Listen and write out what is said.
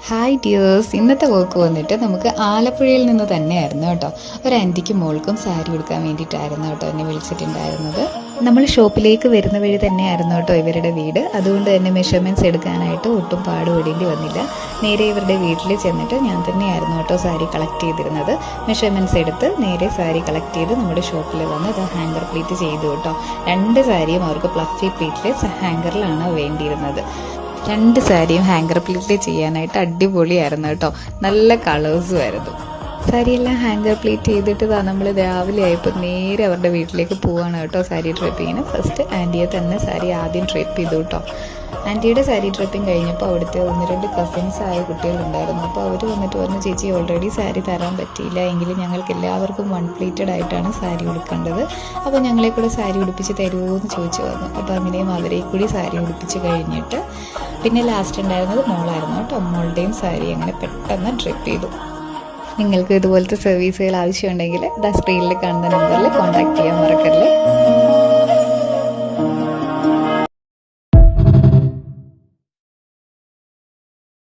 Hi dears, ഇന്നത്തെ work വന്നിട്ട് നമുക്ക് ആലപ്പുഴയിൽ നിന്ന് തന്നെയായിരുന്നു കേട്ടോ. ഒരു ആൻറ്റിക്ക് മോൾക്കും സാരി കൊടുക്കാൻ വേണ്ടിയിട്ടായിരുന്നു കേട്ടോ എന്നെ വിളിച്ചിട്ടുണ്ടായിരുന്നത്. നമ്മൾ ഷോപ്പിലേക്ക് വരുന്ന വഴി തന്നെയായിരുന്നു കേട്ടോ ഇവരുടെ വീട്. അതുകൊണ്ട് തന്നെ മെഷർമെൻറ്റ്സ് എടുക്കാനായിട്ട് ഒട്ടും പാടുപെടേണ്ടി വന്നില്ല. നേരെ ഇവരുടെ വീട്ടിൽ ചെന്നിട്ട് ഞാൻ തന്നെയായിരുന്നു കേട്ടോ സാരി കളക്ട് ചെയ്തിരുന്നത്. മെഷർമെൻറ്റ്സ് എടുത്ത് നേരെ സാരി കളക്ട് ചെയ്ത് നമ്മുടെ ഷോപ്പിൽ വന്ന് അത് ഹാങ്കർ പ്ലീറ്റ് ചെയ്തു കേട്ടോ. 2 സാരിയും അവർക്ക് പ്ലഫി പ്ലീറ്റിൽ ഹാങ്കറിലാണ് വേണ്ടിയിരുന്നത്. 2 സാരിയും ഹാങ്കർ പ്ലീറ്റ് ചെയ്യാനായിട്ട് അടിപൊളിയായിരുന്നു കേട്ടോ. നല്ല കളേഴ്സും ആയിരുന്നു. സാരിയെല്ലാം ഹാങ്കർ പ്ലീറ്റ് ചെയ്തിട്ട് നമ്മൾ രാവിലെ ആയപ്പോൾ നേരെ അവരുടെ വീട്ടിലേക്ക് പോവാണ് കേട്ടോ സാരി ഡ്രിപ്പിങ്ങിന്. ഫസ്റ്റ് ആൻറ്റിയെ തന്നെ സാരി ആദ്യം ഡ്രിപ്പ് ചെയ്തു കേട്ടോ. ആൻറ്റിയുടെ സാരി ഡ്രിപ്പിങ് കഴിഞ്ഞപ്പോൾ അവിടുത്തെ 1-2 കസിൻസ് ആയ കുട്ടികളുണ്ടായിരുന്നു. അപ്പോൾ അവർ വന്നിട്ട് പറഞ്ഞു, ചേച്ചി ഓൾറെഡി സാരി തരാൻ പറ്റിയില്ല, എങ്കിലും ഞങ്ങൾക്ക് എല്ലാവർക്കും 1 പ്ലീറ്റഡ് ആയിട്ടാണ് സാരി ഉടുക്കേണ്ടത്, അപ്പോൾ ഞങ്ങളെ കൂടെ സാരി ഉടുപ്പിച്ച് തരുമോ എന്ന് ചോദിച്ചു വന്നു. അപ്പോൾ അങ്ങനെയും അവരെ കൂടി സാരി ഉടുപ്പിച്ച് കഴിഞ്ഞിട്ട് പിന്നെ ലാസ്റ്റ് ഉണ്ടായിരുന്നത് മോളായിരുന്നു കേട്ടോ. മോളുടെയും സാരി അങ്ങനെ പെട്ടെന്ന് ഡ്രിപ്പ് ചെയ്തു. നിങ്ങൾക്ക് ഇതുപോലത്തെ സർവീസുകൾ ആവശ്യമുണ്ടെങ്കിൽ സ്ക്രീനിൽ കാണുന്ന നമ്പറിൽ കോൺടാക്ട് ചെയ്യാൻ